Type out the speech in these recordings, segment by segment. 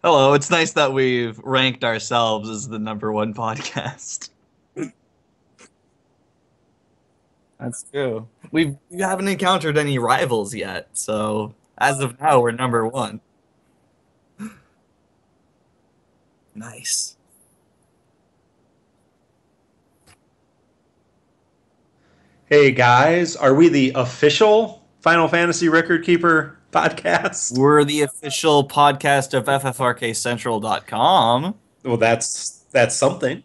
Hello, it's nice that we've ranked ourselves as the number one podcast. That's true. We haven't encountered any rivals yet, so as of now, we're number one. Nice. Hey guys, are we the official Final Fantasy Record Keeper podcast? We're the official podcast of FFRKCentral.com. Well, that's something.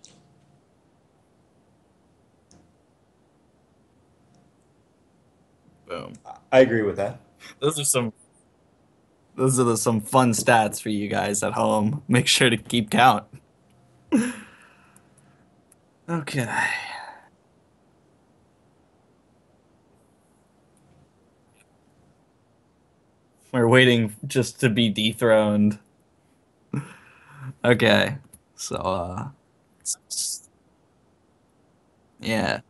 Boom. I agree with that. Those are some some fun stats for you guys at home. Make sure to keep count. Okay. We're waiting just to be dethroned. Okay. So yeah.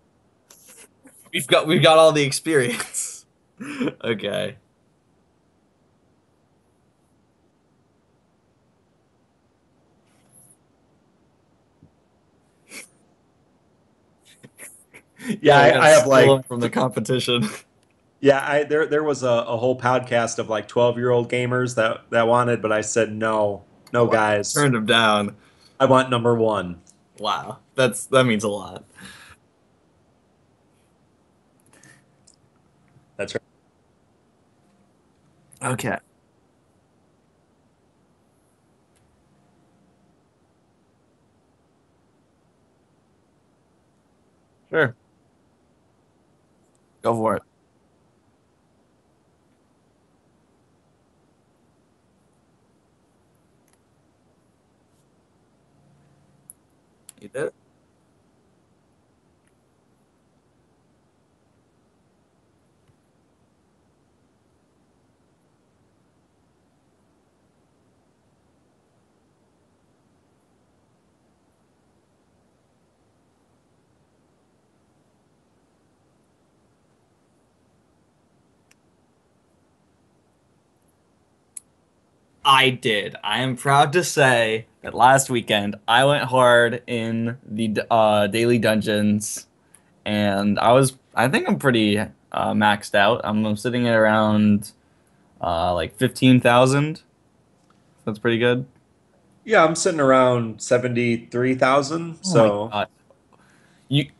We've got all the experience. Okay. Yeah, Yeah, we I gotta have steal like them from the competition. yeah, there was a whole podcast of like 12-year-old gamers that wanted, but I said no, no Wow. guys, Turned them down. I want number one. Wow. That means a lot. That's right. Okay. Sure. Go for it. You did it. I did. I am proud to say that last weekend I went hard in the daily dungeons, and I think I'm pretty maxed out. I'm sitting at around like 15,000. That's pretty good. Yeah, I'm sitting around 73,000, Oh my so God.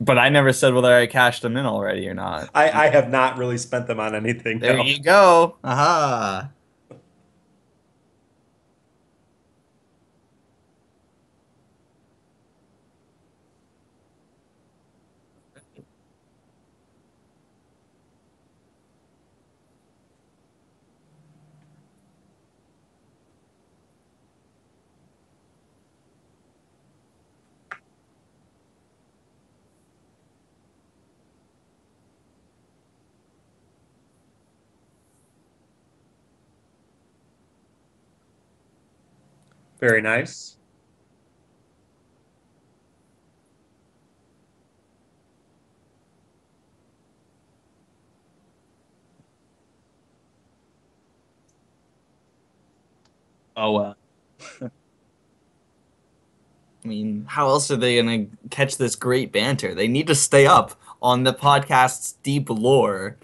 But I never said whether I cashed them in already or not. I have not really spent them on anything, There no. you go. Aha. Very nice. Oh well. I mean, how else are they gonna catch this great banter? They need to stay up on the podcast's deep lore.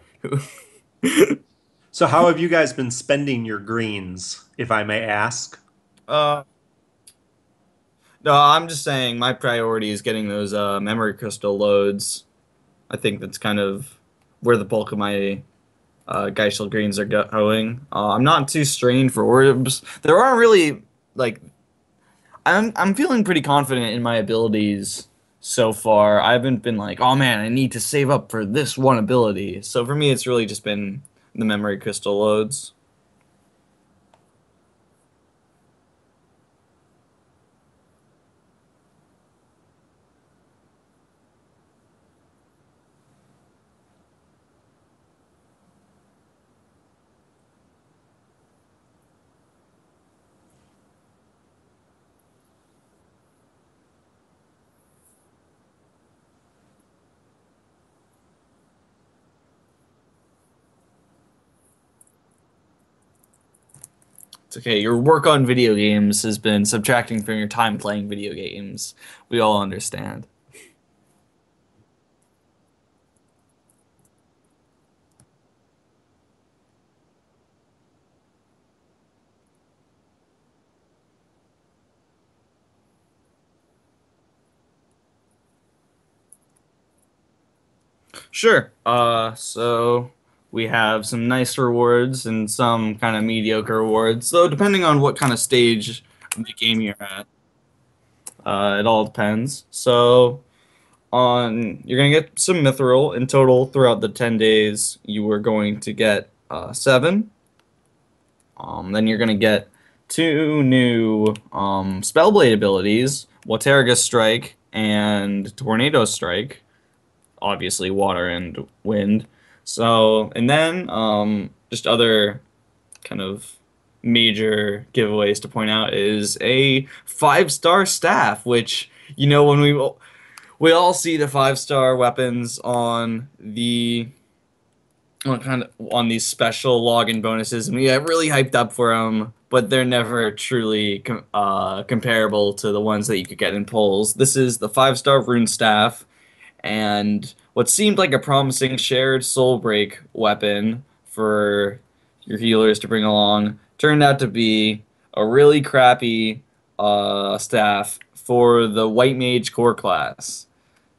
So how have you guys been spending your greens, if I may ask? uh, no, I'm just saying my priority is getting those memory crystal loads. I think that's kind of where the bulk of my Geisel greens are going. I'm not too strained for orbs. There aren't really like I'm feeling pretty confident in my abilities so far. I haven't been like, oh man, I need to save up for this one ability. So for me, it's really just been the memory crystal loads. It's okay. Your work on video games has been subtracting from your time playing video games. We all understand. Sure. So we have some nice rewards and some kind of mediocre rewards. So depending on what kind of stage of the game you're at, it all depends. So on you're gonna get some mithril in total throughout the 10 days. You are going to get seven. Then you're gonna get two new spellblade abilities: Waterga Strike and Tornado Strike. Obviously, water and wind. So, and then just other kind of major giveaways to point out is a 5-star staff, which when we all see the 5-star weapons on these special login bonuses, and we get really hyped up for them, but they're never truly comparable to the ones that you could get in polls. This is the 5-star rune staff, and what seemed like a promising shared soul break weapon for your healers to bring along turned out to be a really crappy staff for the white mage core class.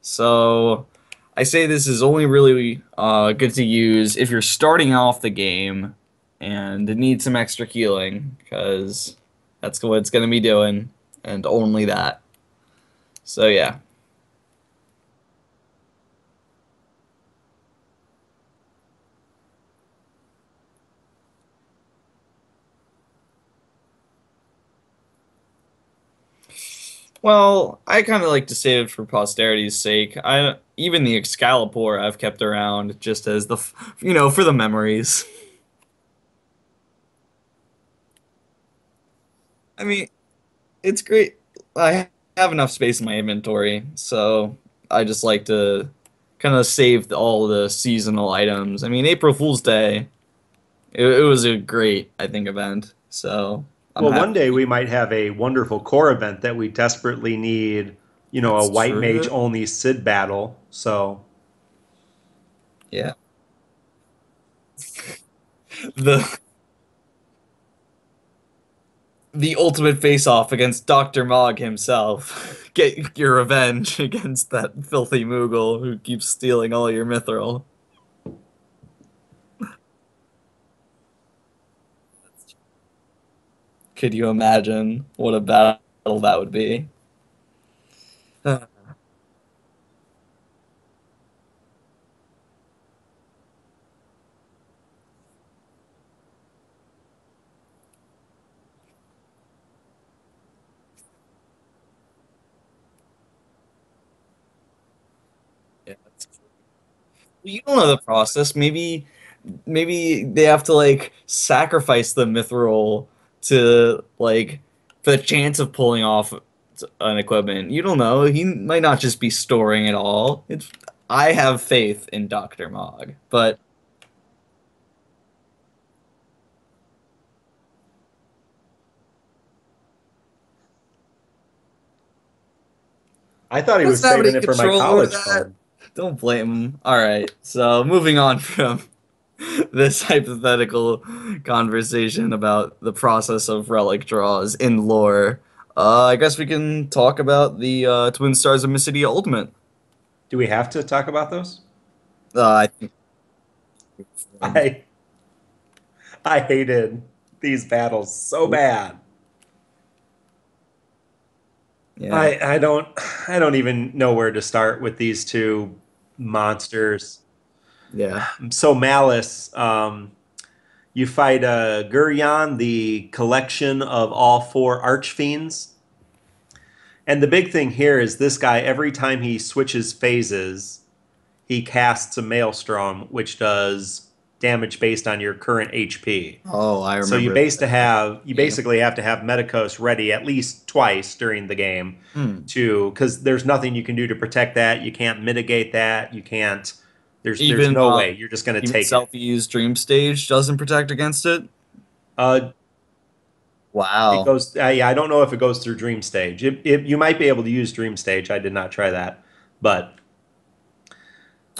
So I say this is only really good to use if you're starting off the game and need some extra healing, because that's what it's going to be doing, and only that. So yeah. Well, I kind of like to save it for posterity's sake. I even the Excalibur I've kept around just as for the memories. I mean, it's great. I have enough space in my inventory, so I just like to kind of save all the seasonal items. I mean, April Fool's Day, it was a great, I think, event. So I'm Well, one happy. day we might have a wonderful core event that we desperately need, a That's white mage true. only Sid battle. So Yeah. The the ultimate face-off against Dr. Mog himself. Get your revenge against that filthy Moogle who keeps stealing all your mithril. Could you imagine what a battle that would be? Yeah, that's true. You don't know the process. Maybe they have to like sacrifice the mithril to like for the chance of pulling off an equipment. You don't know. He might not just be storing it all. It's I have faith in Dr. Mog, but I thought he doesn't was have saving any it for my control over college that. fund. Don't blame him. All right. So moving on from this hypothetical conversation about the process of relic draws in lore, I guess we can talk about the Twin Stars of Mysidia Ultimate. Do we have to talk about those? I think. I I hated these battles so bad. Yeah. I don't even know where to start with these two monsters. Yeah. So Malice, you fight Guryan, the collection of all four archfiends. And the big thing here is this guy, every time he switches phases, he casts a Maelstrom, which does damage based on your current HP. Oh, I So you remember base to that have you game. basically have to have Medicos ready at least twice during the game Hmm. to because there's nothing you can do to protect that. You can't mitigate that. You can't. There's Even no way. You're just gonna even take it. Selphie's Dream Stage doesn't protect against it. Uh, It Wow. goes, yeah, I don't know if it goes through Dream Stage. You might be able to use Dream Stage. I did not try that, but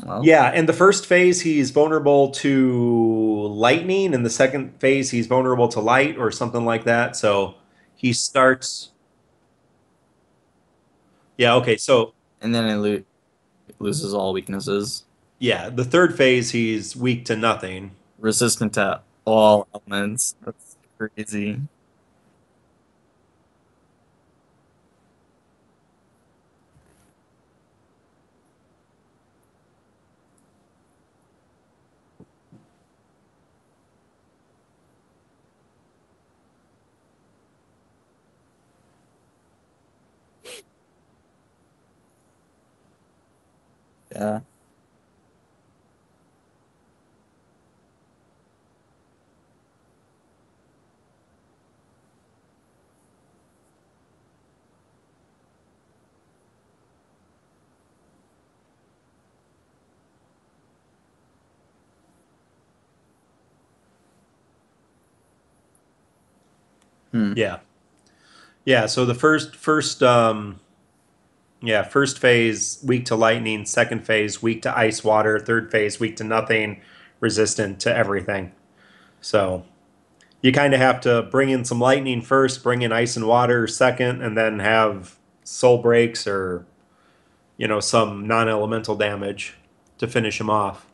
Well, yeah. In the first phase, he's vulnerable to lightning. In the second phase, he's vulnerable to light or something like that. So he starts. Yeah. Okay. So and then loses all weaknesses. yeah, the third phase, he's weak to nothing. Resistant to all elements. That's crazy. Yeah. Hmm. Yeah. Yeah. So the first phase weak to lightning, second phase weak to ice water, third phase weak to nothing, resistant to everything. So you kind of have to bring in some lightning first, bring in ice and water second, and then have soul breaks or some non-elemental damage to finish him off.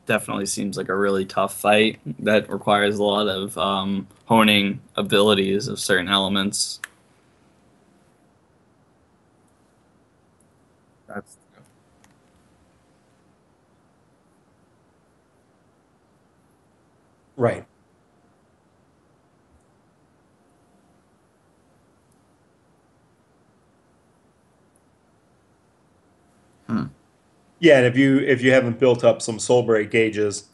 Definitely seems like a really tough fight that requires a lot of honing abilities of certain elements. That's Right. hmm. Yeah, and if you haven't built up some soul break gauges,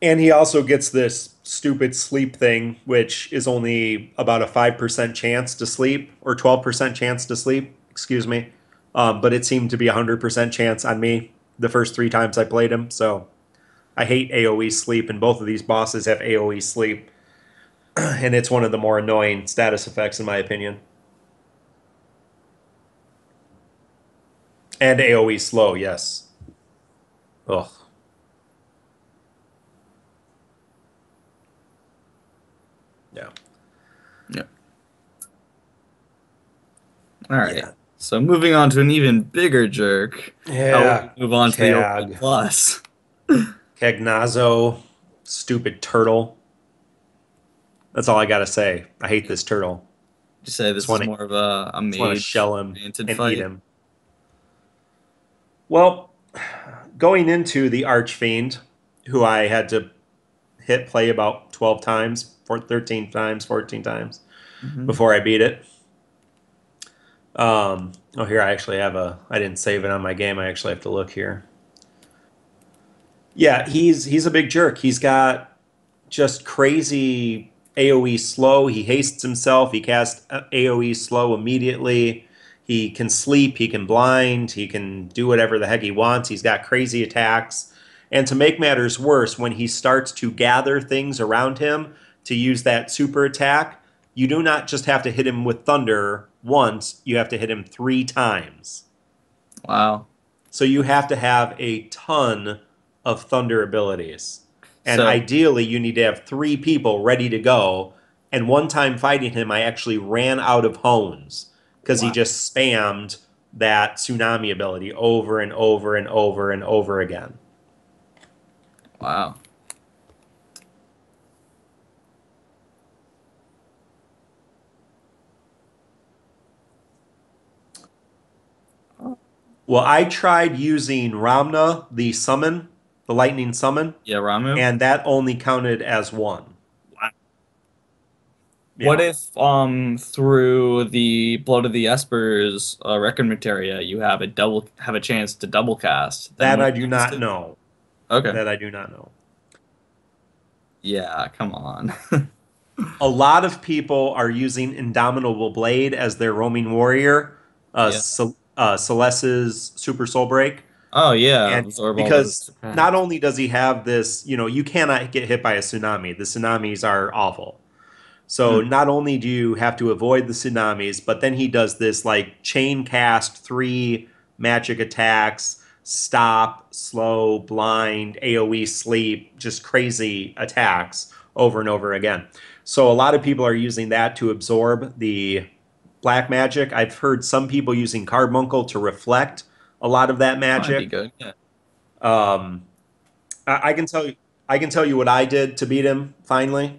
and he also gets this stupid sleep thing, which is only about a 5% chance to sleep or 12% chance to sleep, excuse me. But it seemed to be a 100% chance on me the first three times I played him. So I hate AoE sleep, and both of these bosses have AoE sleep, and it's one of the more annoying status effects in my opinion. And AoE slow, yes. Ugh. Yeah. Yeah. All right. Yeah. So moving on to an even bigger jerk. How will we Yeah. move on to the OP Cag. plus? Cagnazo. Stupid turtle. That's all I gotta say. I hate this turtle. You say Just this is want to more of a just want to mage shell him oriented and eat fight. him. Well, going into the Archfiend, who I had to hit play about 12 times, 13 times, 14 times Hmm. before I beat it. Oh, here I actually have a. I didn't save it on my game. I actually have to look here. Yeah, he's a big jerk. He's got just crazy AoE slow. He hastes himself. He casts AoE slow immediately. He can sleep. He can blind. He can do whatever the heck he wants. He's got crazy attacks. And to make matters worse, when he starts to gather things around him to use that super attack, you do not just have to hit him with thunder once, you have to hit him three times. Wow. So you have to have a ton of thunder abilities. And So ideally, you need to have three people ready to go. And one time fighting him, I actually ran out of hones because he wow. just spammed that tsunami ability over and over and over and over again. Wow. Well, I tried using Ramna, the summon, the lightning summon, Yeah, Ramu. and that only counted as one. Wow. What Yeah. if through the Blood of the Espers record materia you have a chance to double cast? Then That would I you do use not it? know. Okay. That I do not know. Yeah, come on. A lot of people are using Indomitable Blade as their roaming warrior, Yeah. Celeste's Super Soul Break. Oh yeah, And absorb all because those not attacks. only does he have this, you cannot get hit by a tsunami. The tsunamis are awful. So Hmm. not only do you have to avoid the tsunamis, but then he does this like chain cast three magic attacks, stop, slow, blind, AoE sleep, just crazy attacks over and over again. So a lot of people are using that to absorb the black magic. I've heard some people using Carbuncle to reflect a lot of that Might be magic. good. Yeah. Um, I can tell you, I can tell you what I did to beat him. Finally,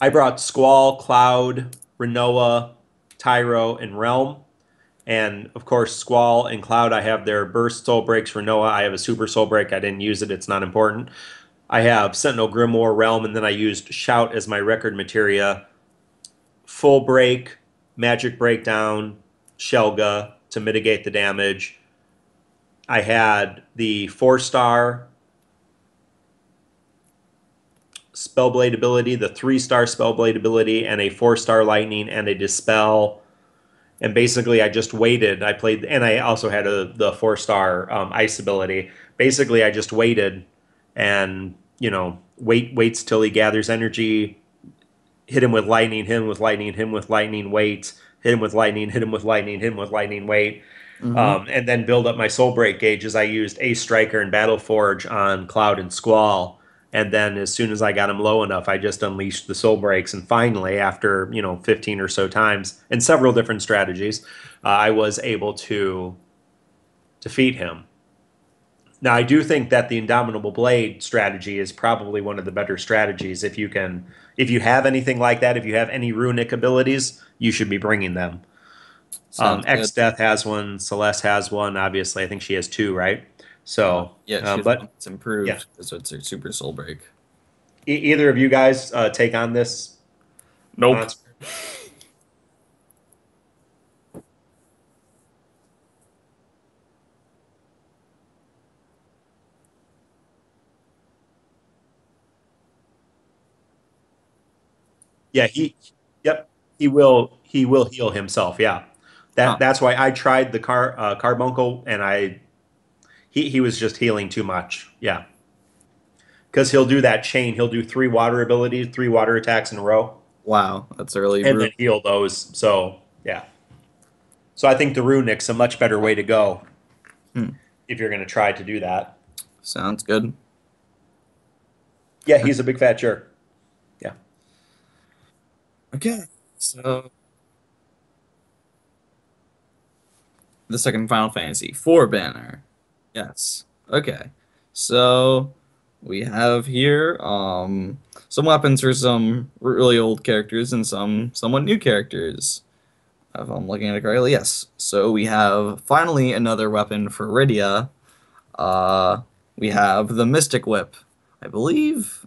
I brought Squall, Cloud, Renoa, Tyro, and Realm. And of course, Squall and Cloud, I have their burst soul breaks. Renoa, I have a super soul break. I didn't use it, it's not important. I have Sentinel Grimoire, Realm, and then I used Shout as my record materia. Full break, magic breakdown, Shelga to mitigate the damage. I had the 4-star Spellblade ability, the 3-star Spellblade ability, and a 4-star Lightning and a Dispel. And basically, I just waited. I played, and I also had the 4-star Ice ability. Basically, I just waited, and waits till he gathers energy. Hit him with lightning. Hit him with lightning. Hit him with lightning. Wait. Hit him with lightning. Hit him with lightning. Hit him with lightning. Wait. Hmm. And then build up my soul break gauges. I used Ace Striker and Battle Forge on Cloud and Squall. And then as soon as I got them low enough, I just unleashed the soul breaks. And finally, after 15 or so times and several different strategies, I was able to defeat him. Now, I do think that the Indomitable Blade strategy is probably one of the better strategies. If you have anything like that, if you have any runic abilities, you should be bringing them. Sounds X good. Death has one. Celeste has one. Obviously, I think she has two, right? So, Yeah, she has one but that's yeah, improved because it's her super soul break. either of you guys take on this Nope. monster? Yeah, yep, he will heal himself. Yeah, Huh. that's why I tried the carbuncle, and he was just healing too much. Yeah, because he'll do that chain. He'll do three water abilities, three water attacks in a row, Wow, that's really and brutal. then heal those. So yeah, so I think the runic's a much better way to go Hmm. if you're going to try to do that. Sounds good. Yeah, he's a big fat jerk. Yeah. Okay, so the second Final Fantasy four banner. Yes. Okay. So we have here some weapons for some really old characters and some somewhat new characters. If I'm looking at it correctly, yes. So we have finally another weapon for Rydia. Uh, we have the Mystic Whip, I believe.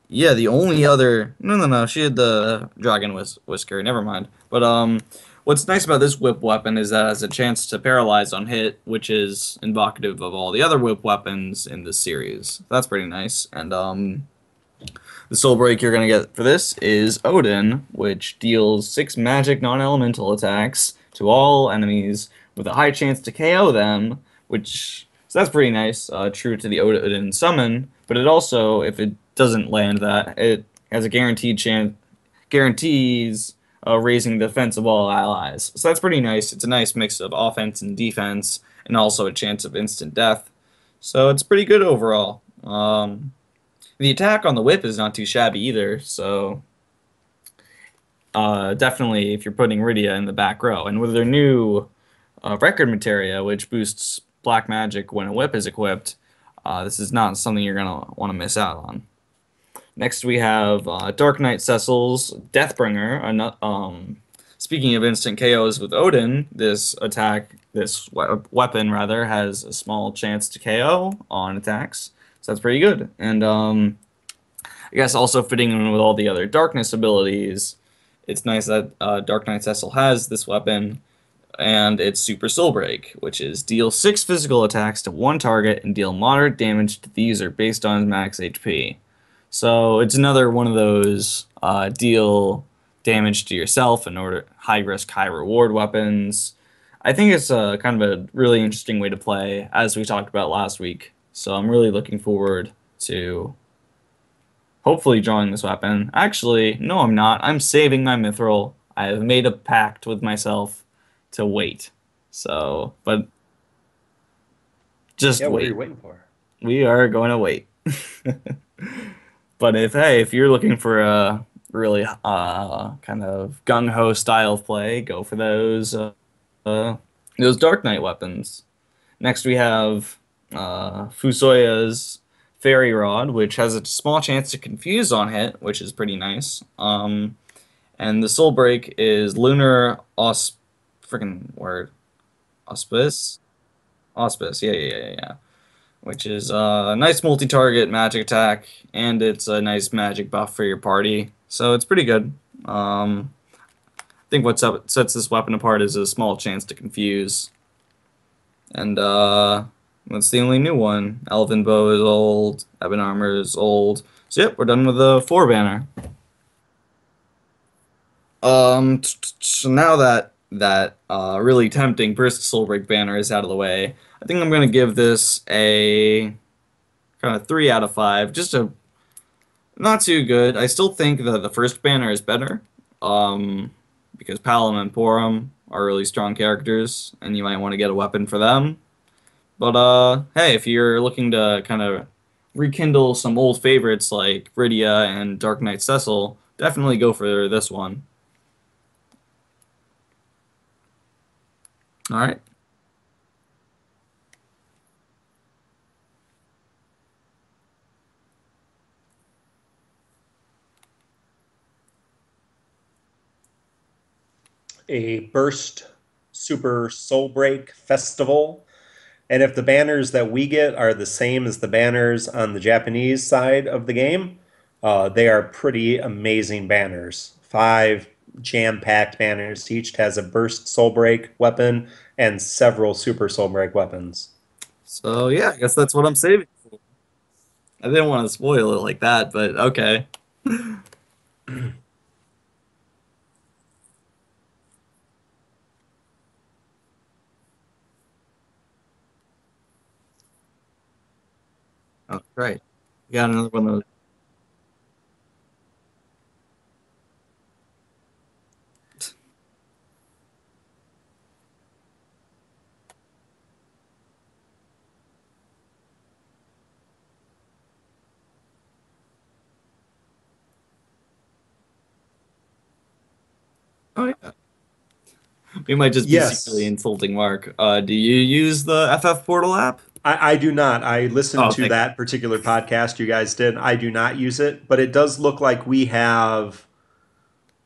Yeah, the only other no, she had the dragon whisker. Never mind. But what's nice about this whip weapon is that it has a chance to paralyze on hit, which is invocative of all the other whip weapons in this series. That's pretty nice. And the soul break you're gonna get for this is Odin, which deals 6 magic non-elemental attacks to all enemies with a high chance to KO them, which so that's pretty nice, true to the Odin summon. But it also, if it doesn't land that, it has a guaranteed chance, guarantees raising the defense of all allies. So that's pretty nice. It's a nice mix of offense and defense, and also a chance of instant death. So it's pretty good overall. The attack on the whip is not too shabby either, so definitely if you're putting Rydia in the back row. And with their new record materia, which boosts black magic when a whip is equipped, this is not something you're going to want to miss out on. Next we have Dark Knight Cecil's Deathbringer. Speaking of instant KOs with Odin, this attack, this weapon rather, has a small chance to KO on attacks. So that's pretty good. And I guess also fitting in with all the other darkness abilities, it's nice that Dark Knight Cecil has this weapon, and it's Super Soul Break, which is deal 6 physical attacks to one target and deal moderate damage to the user based on his max HP. So it's another one of those deal damage to yourself in order high risk, high reward weapons. I think it's kind of a really interesting way to play, as we talked about last week. So I'm really looking forward to hopefully drawing this weapon. Actually, no, I'm not. I'm saving my mithril. I have made a pact with myself to wait. So, but just Yeah, what are you wait. waiting for? We are going to wait. But if you're looking for a really kind of gung ho style of play, go for uh those Dark Knight weapons. Next we have Fusoya's Fairy Rod, which has a small chance to confuse on hit, which is pretty nice. And the Soul Break is Lunar freaking word Auspice. Auspice, yeah. Which is a nice multi-target magic attack, and it's a nice magic buff for your party. So it's pretty good. I think sets this weapon apart is a small chance to confuse. And that's the only new one. Elven Bow is old. Ebon Armor is old. So yep, we're done with the four banner. So now that really tempting Burst Soulbreak banner is out of the way, I think I'm gonna give this a kind of 3 out of 5. Just a not too good. I still think that the first banner is better. Um, because Palom and Porum are really strong characters, and you might want to get a weapon for them. But hey, if you're looking to kind of rekindle some old favorites like Rydia and Dark Knight Cecil, definitely go for this one. All right. A Burst Super Soul Break Festival. And if the banners that we get are the same as the banners on the Japanese side of the game, they are pretty amazing banners. 5 jam-packed banners. Each has a Burst Soul Break weapon and several Super Soul Break weapons. So yeah, I guess that's what I'm saving. I didn't want to spoil it like that, but okay. Oh, right. We got another one of those. Oh yeah. We might just be secretly Yes, insulting Mark. Do you use the FF Portal app? I do not. I listened Oh, to okay. that particular podcast you guys did. I do not use it, but it does look like we have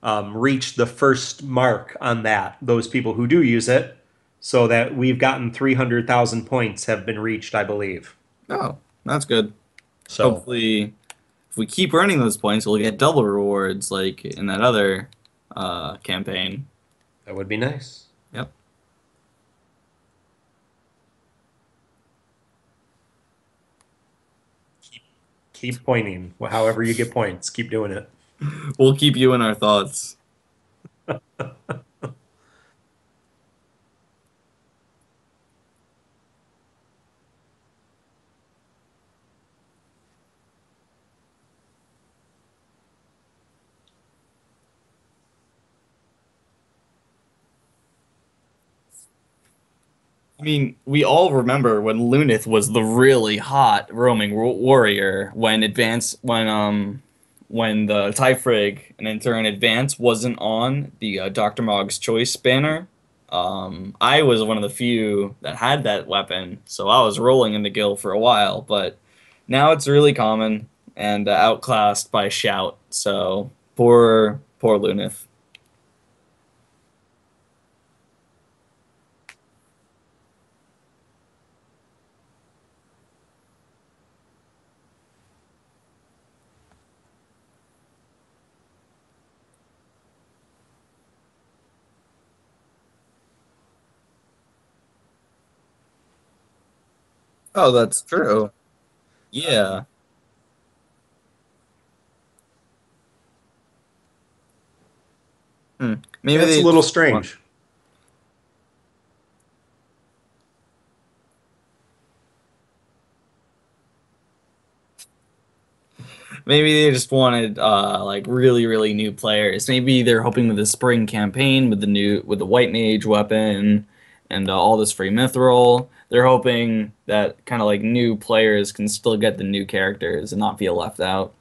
reached the first mark on that. Those people who do use it, so that we've gotten 300,000 points have been reached, I believe. Oh, that's good. So Hopefully, if we keep earning those points, we'll get double rewards like in that other campaign. that would be nice. Yep. Keep pointing. However you get points, keep doing it. We'll keep you in our thoughts. I mean, we all remember when Lunith was the really hot roaming warrior when the Typhrig and in turn Advance wasn't on the Dr. Mog's Choice banner. I was one of the few that had that weapon, so I was rolling in the Gil for a while, but now it's really common and outclassed by Shout. So poor Lunith. Oh, that's true. Yeah. Hmm. Maybe Yeah, it's a they little just want. strange. Maybe they just wanted like really really new players. Maybe they're hoping with the spring campaign with the white mage weapon and all this free mithril. They're hoping that kind of like new players can still get the new characters and not feel left out.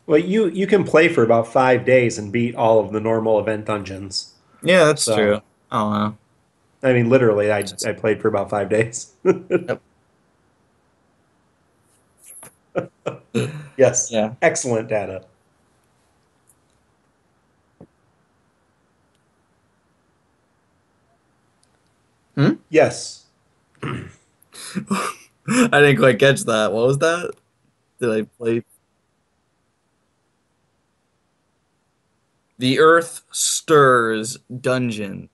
Well, you can play for about 5 days and beat all of the normal event dungeons. Yeah, that's true. So, I don't know. I mean, literally, Just- I played for about 5 days. Yep. Yes, Yeah. excellent data. Hmm? Yes. I didn't quite catch that. What was that? Did I play The Earth Stirs Dungeon?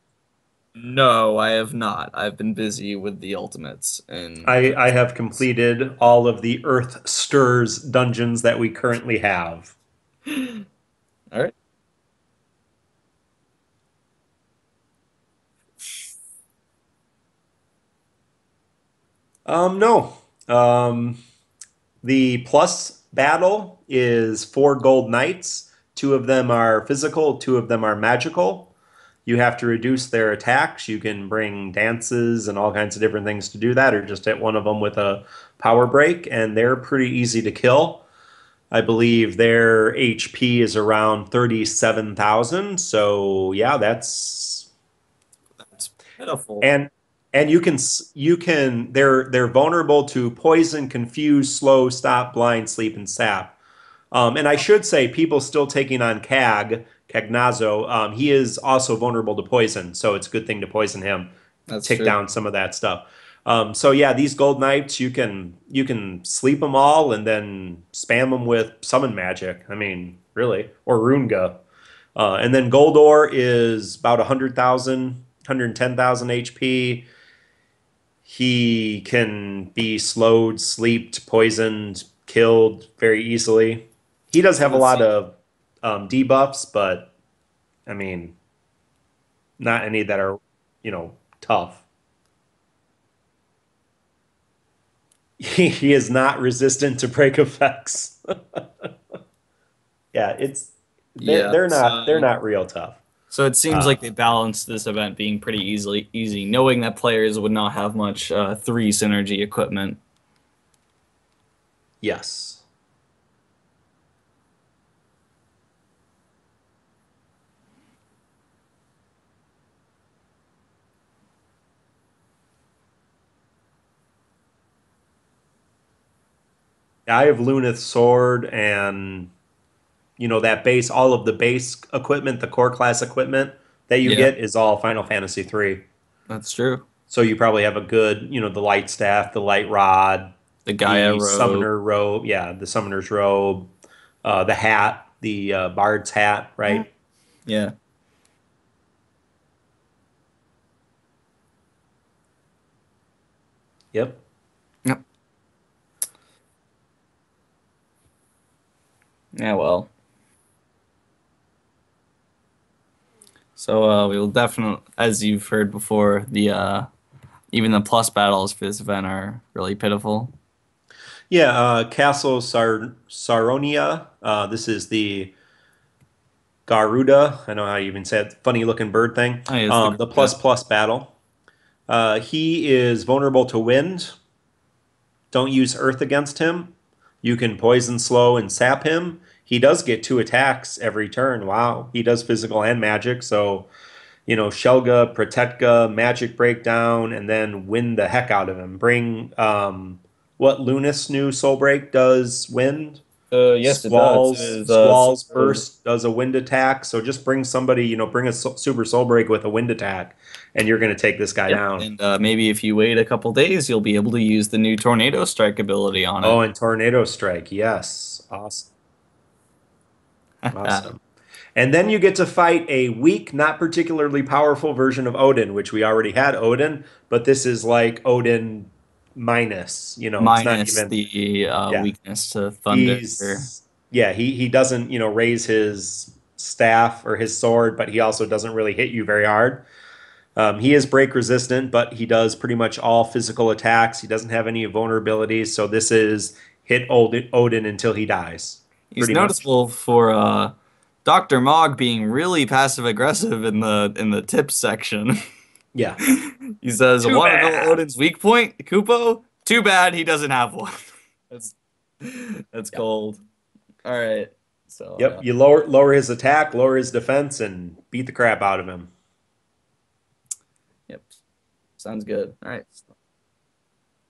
No, I have not. I've been busy with the Ultimates and I previous have dungeons. completed all of the Earth Stirs dungeons that we currently have. All right. No. Um, the plus battle is 4 gold knights. 2 of them are physical, 2 of them are magical. You have to reduce their attacks. You can bring dances and all kinds of different things to do that, or just hit one of them with a power break, and they're pretty easy to kill. I believe their HP is around 37,000. So yeah, that's That's pitiful. and and they're vulnerable to poison, confuse, slow, stop, blind, sleep, and sap. And I should say, people still taking on Cagnazo, he is also vulnerable to poison, so it's a good thing to poison him, That's take true. down some of that stuff. So yeah, these gold knights, you can sleep them all and then spam them with summon magic. I mean, really, or Runga. And then Goldor is about 100,000, 110,000 HP. He can be slowed, sleeped, poisoned, killed very easily. He does have a Doesn't lot seem. of debuffs, but I mean, not any that are, tough. He is not resistant to break effects. Yeah, it's they're Yeah. they're not they're So not real tough. so it seems Uh, like they balanced this event being pretty easy, knowing that players would not have much three synergy equipment. yes. I have Luneth's sword and that base, all of the base equipment, the core class equipment that you Yeah, get is all Final Fantasy 3. that's true. So you probably have a good, the light staff, the light rod, The Gaia the robe. summoner robe, yeah, the summoner's robe, the hat, the bard's hat, right? Yeah. Yep. Yep. Yeah, well. So we will definitely, as you've heard before, the even the plus battles for this event are really pitiful. Yeah, Castle Saronia. This is the Garuda. I know how you even said funny looking bird thing. Oh, yeah, it's the The yeah. plus plus battle. He is vulnerable to wind. Don't use earth against him. You can poison, slow, and sap him. He does get 2 attacks every turn. Wow. He does physical and magic. So, Shelga, Protetka, Magic Breakdown, and then win the heck out of him. Bring what Lunas new Soul Break does wind. Yes, it does. It is Squall's Sword. Burst does a wind attack. So just bring somebody, bring a Super Soul Break with a wind attack, and you're going to take this guy Yep. down. And maybe if you wait a couple days, you'll be able to use the new Tornado Strike ability on it. Oh, and Tornado Strike. Yes. Awesome. Awesome. And then you get to fight a weak, not particularly powerful version of Odin, which we already had Odin, but this is like Odin minus. It's not Minus even, the yeah. weakness to Thunder. He doesn't, raise his staff or his sword, but he also doesn't really hit you very hard. He is break resistant, but he does pretty much all physical attacks. He doesn't have any vulnerabilities, so this is hit Odin until he dies. He's pretty much. noticeable for Dr. Mog being really passive aggressive in the tips section. Yeah. He says, Too "Want to know bad. Odin's weak point, Kupo? Too bad he doesn't have one." That's that's Yep. cold. All right. So, Yep. You lower his attack, lower his defense, and beat the crap out of him. yep. Sounds good. All right.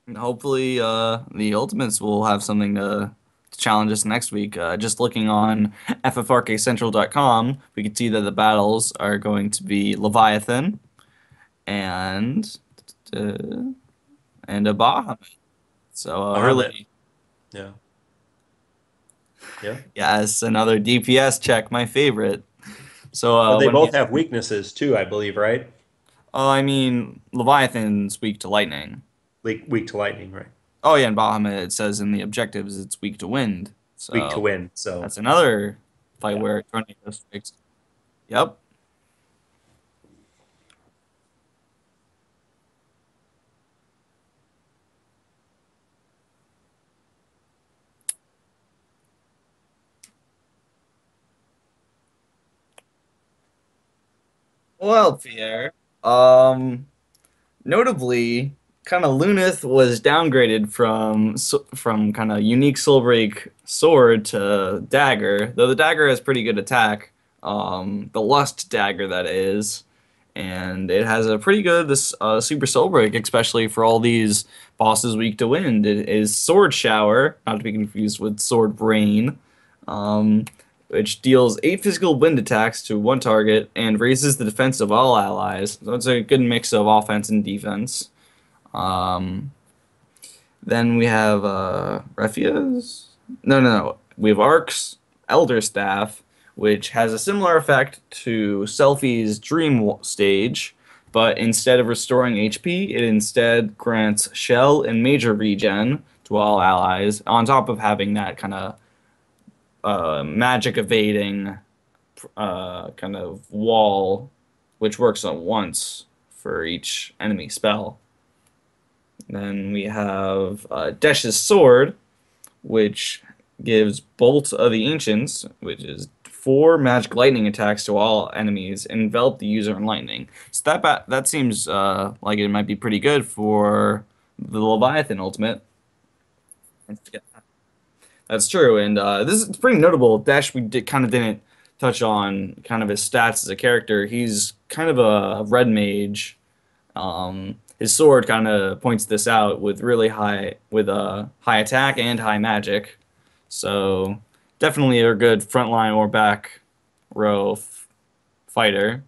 And hopefully, the Ultimates will have something to challenge us next week. Just looking on FFRKCentral.com, we can see that the battles are going to be Leviathan and uh, and a Bahamut. So, Bahamut. really, Yeah. Yeah. yes, another DPS check, my favorite. So, But they when both he's, have weaknesses too, I believe, right? oh, I mean, Leviathan's weak to lightning. Like weak to lightning, right? Oh, yeah, and Bahamut, it says in the objectives it's weak to wind. Weak to So, wind. So that's another fight yeah. where tornado strikes. Yep. Well, Pierre, um, notably, kind of Lunith was downgraded from kind of unique Soulbreak sword to dagger, though the dagger has pretty good attack. The Lust dagger that is, and it has a pretty good Super Soulbreak, especially for all these bosses weak to wind. It is Sword Shower, not to be confused with Sword Brain. Um, which deals 8 physical wind attacks to one target and raises the defense of all allies. So it's a good mix of offense and defense. Um, then we have Refias. No. We have Ark's Elder Staff, which has a similar effect to Selfie's Dream Stage, but instead of restoring HP, it instead grants Shell and Major Regen to all allies, on top of having that kind of magic evading kind of wall, which works at once for each enemy spell. Then we have Desh's Sword, which gives Bolt of the Ancients, which is 4 magic lightning attacks to all enemies, envelop the user in lightning. So that seems like it might be pretty good for the Leviathan ultimate. That's true, and this is pretty notable. Dash, we didn't touch on kind of his stats as a character. He's kind of a red mage. His sword kind of points this out with really high attack and high magic. So definitely a good frontline or back row fighter.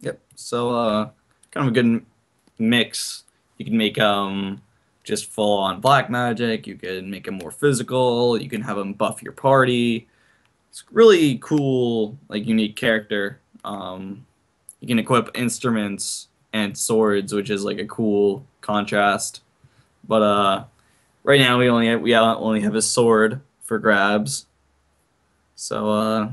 Yep. So kind of a good mix. You can make just full on black magic. You can make him more physical. You can have him buff your party. It's really cool, like unique character. You can equip instruments and swords, which is like a cool contrast. But right now we only have his sword for grabs. So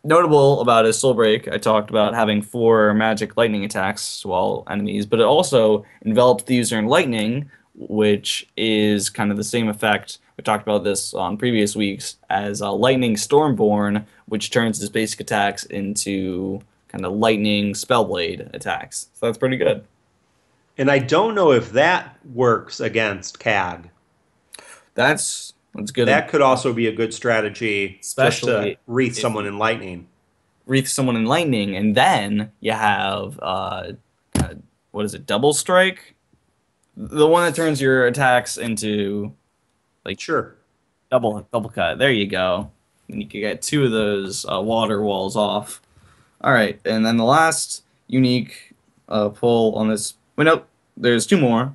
notable about his soul break, I talked about having 4 magic lightning attacks to all enemies, but it also envelops the user in lightning, which is kind of the same effect. We talked about this on previous weeks as lightning stormborn, which turns his basic attacks into kind of lightning spellblade attacks. So that's pretty good. And I don't know if that works against CAG. That's good, That could also be a good strategy just to especially wreath if someone you in lightning. wreath someone in lightning, and then you have uh, what is it, double strike? The one that turns your attacks into like Sure. double cut. There you go. And you can get 2 of those water walls off. All right, and then the last unique pull on this. Wait, nope. There's 2 more.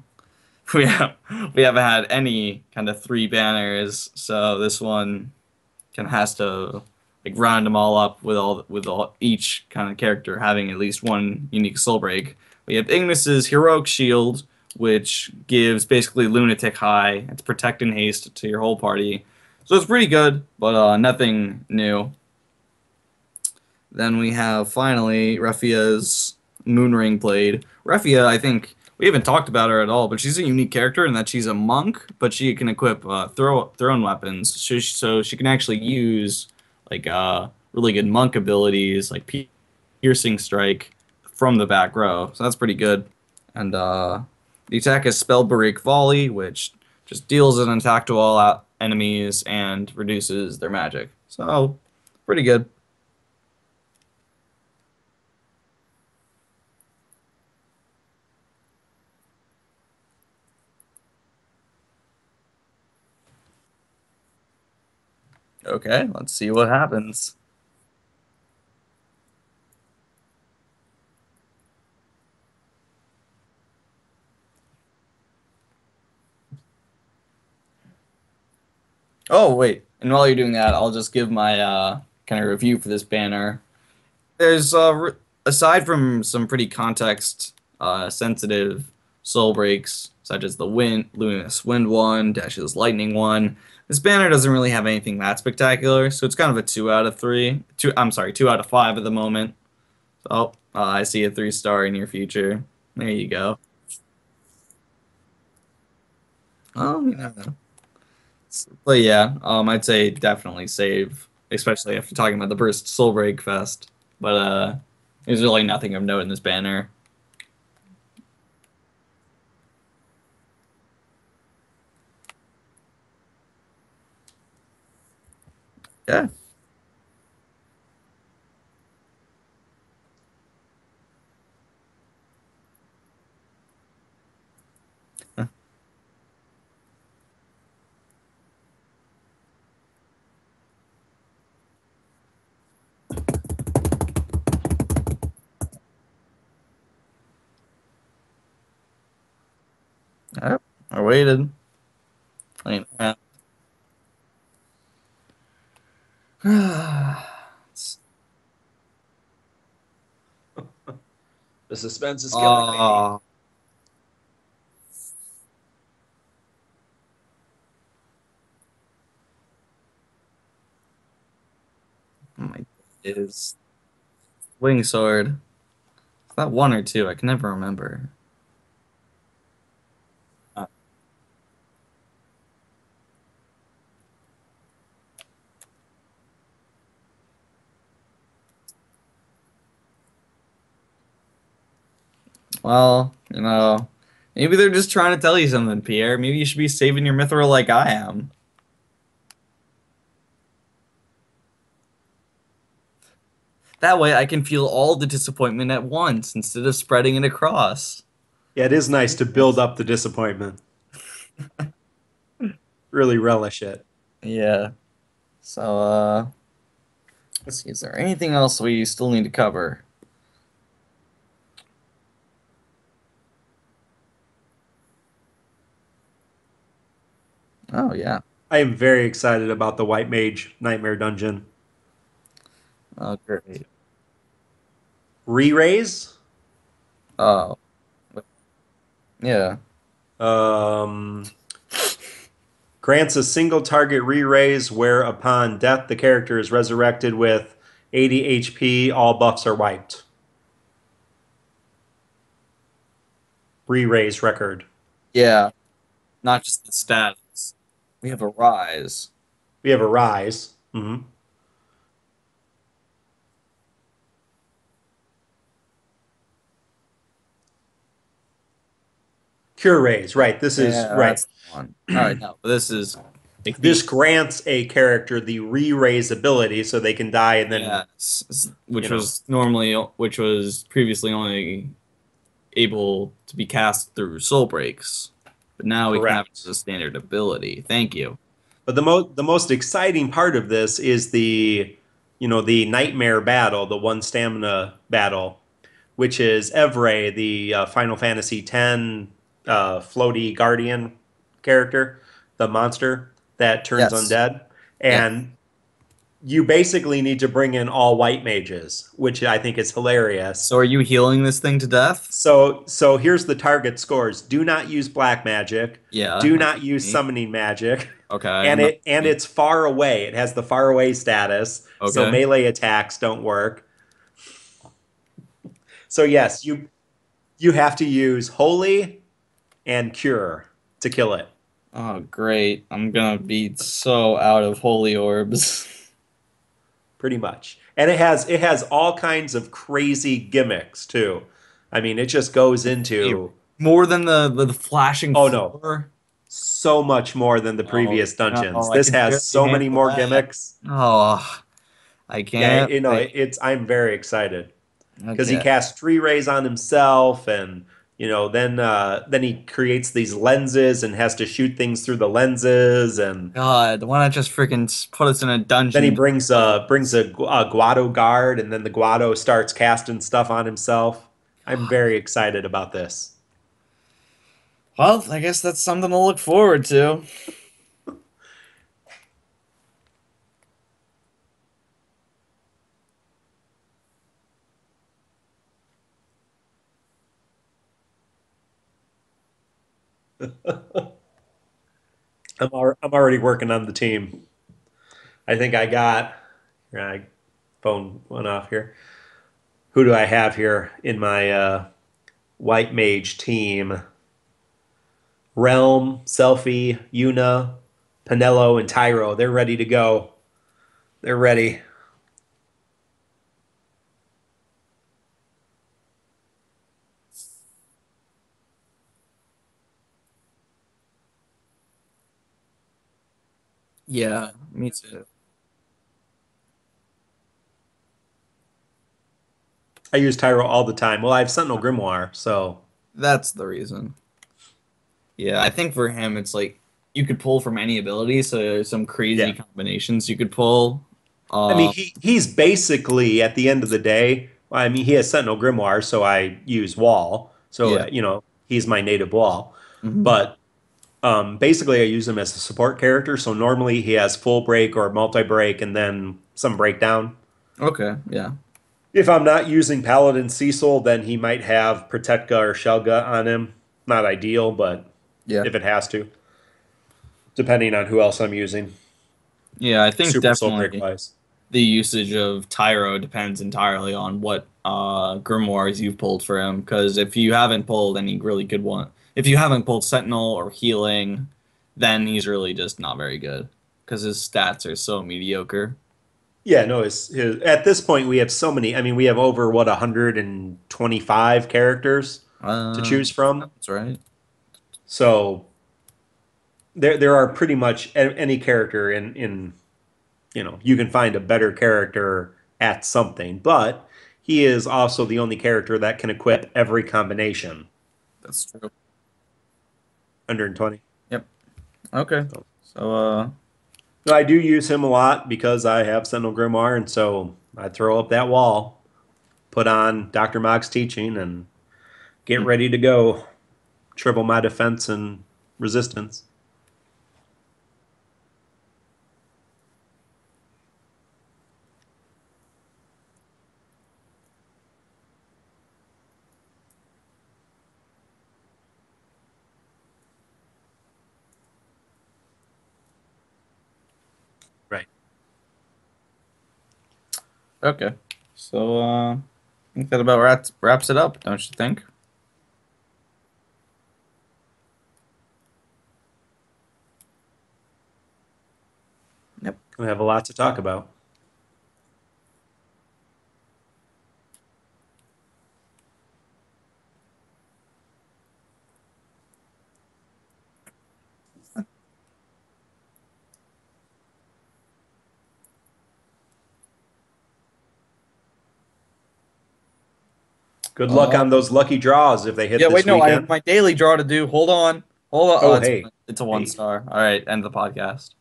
We have we haven't had any kind of 3 banners, so this one kind of has to like round them all up with each kind of character having at least one unique soul break. We have Ignis's heroic shield, which gives basically lunatic high. It's protect and haste to your whole party. So it's pretty good, but nothing new. Then we have finally Refia's Moonring Blade. Refia, I think we haven't talked about her at all, but she's a unique character in that she's a monk, but she can equip thrown weapons, so she can actually use like really good monk abilities like piercing strike from the back row. So that's pretty good. And the attack is Spellbreak Volley, which just deals an attack to all enemies and reduces their magic. So pretty good. Okay, let's see what happens. Oh, wait. And while you're doing that, I'll just give my kind of review for this banner. There's aside from some pretty context sensitive soul breaks such as the wind luminous wind one, Dash's lightning one. This banner doesn't really have anything that spectacular, so it's kind of a 2 out of 3. I'm sorry, 2 out of 5 at the moment. So I see a 3 star in your future. There you go. Oh, yeah. But yeah, I'd say definitely save, especially after talking about the burst soul break fest. But there's really nothing of note in this banner. Yeah. Yep. I waited. Wait, The suspense is killing me. Oh, my is wing sword. Is that one or two? I can never remember. Uh, well, maybe they're just trying to tell you something, Pierre. Maybe you should be saving your mithril like I am. That way I can feel all the disappointment at once instead of spreading it across. Yeah, it is nice to build up the disappointment. Really relish it. Yeah. So, let's see. Is there anything else we still need to cover? Oh, yeah. I am very excited about the White Mage Nightmare Dungeon. Oh, great. Re-raise? Oh, yeah. Um, grants a single target re-raise where upon death the character is resurrected with 80 HP, all buffs are wiped. Re-raise record. Yeah. Not just the status. We have a rise. We have a rise. Cure raise, right. This is Yeah, right. that's the one. All right, no, but this is like This the grants a character the re-raise ability so they can die and then, yes, you know, which was previously only able to be cast through soul breaks, but now we can have it as correct. a standard ability. Thank you. But the most exciting part of this is the nightmare battle, the one stamina battle, which is Evray, the Final Fantasy X floaty guardian character, the monster that turns Yes. undead, Yeah. and you basically need to bring in all white mages, which I think is hilarious. So are you healing this thing to death? So here's the target scores. Do not use black magic. Yeah, Do that's not use me. summoning magic. Okay, And that's me. it's far away. It has the far away status, so Okay. melee attacks don't work. So yes, you have to use holy and cure to kill it, Oh, great. I'm gonna be so out of holy orbs. pretty much. And it has all kinds of crazy gimmicks too. I mean, it just goes Wait, into, more than the flashing oh no, floor? so much more than the Oh, previous dungeons. no, I This can has barely so many handle more that. gimmicks. Oh, I Yeah, can't wait. it's I'm very excited because he Okay. casts tree rays on himself, and then he creates these lenses and has to shoot things through the lenses, and God, why not just freaking put us in a then he dungeon? brings a Guado guard, and then the Guado starts casting stuff on himself. I'm God. very excited about this. Well, I guess that's something to look forward to. I'm already working on the team. I think I got. Here, I phone went off here. Who do I have here in my white mage team? Realm, Selfie, Yuna, Pinello, and Tyro. They're ready to go. They're ready. Yeah, me too. I use Tyro all the time. Well, I have Sentinel Grimoire, so That's the reason. Yeah, I think for him, it's like you could pull from any ability, so there's some crazy yeah. combinations you could pull. I mean, Um, he's basically at the end of the day. I mean, he has Sentinel Grimoire, so I use Wall. So yeah. he's my native Wall. Hmm. But basically, I use him as a support character. So normally he has full break or multi break, and then some breakdown. Okay, yeah, If I'm not using Paladin Cecil, then he might have Protectka or Shelga on him. Not ideal, but yeah, if it has to, depending on who else I'm using, yeah. I think Super Soul Break definitely wise. the usage of Tyro depends entirely on what grimoires you've pulled for him. Because if you haven't pulled any really good one, if you haven't pulled Sentinel or Healing, then he's really just not very good. Because his stats are so mediocre. Yeah, no, at this point we have so many. I mean, we have over what 125 characters to choose from. That's right. So there are pretty much any character in you can find a better character at something, but he is also the only character that can equip every combination. That's true. 120. Yep. Okay. So So, no, I do use him a lot because I have Sentinel Grimoire, and so I throw up that wall, put on Dr. Mog's teaching, and get hmm, ready to go. Triple my defense and resistance. Right. okay. So, I think that about wraps it up, don't you think? Yep. We have a lot to talk about. Good luck Uh, on those lucky draws if they hit yeah, wait, this no, I have weekend. my daily draw to do. Hold on. Hold on. Oh, Oh, hey, it's a one hey. star. All right, end the podcast.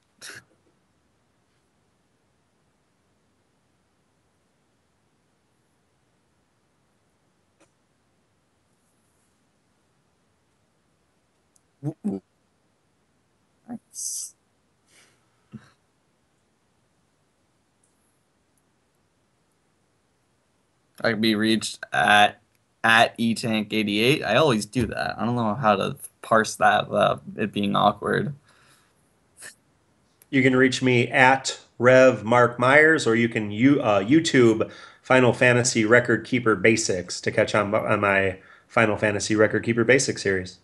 Ooh, nice. I can be reached at etank88. I always do that. I don't know how to parse that without it being awkward. You can reach me at Rev Mark Myers, or you can YouTube Final Fantasy Record Keeper Basics to catch on my Final Fantasy Record Keeper Basics series.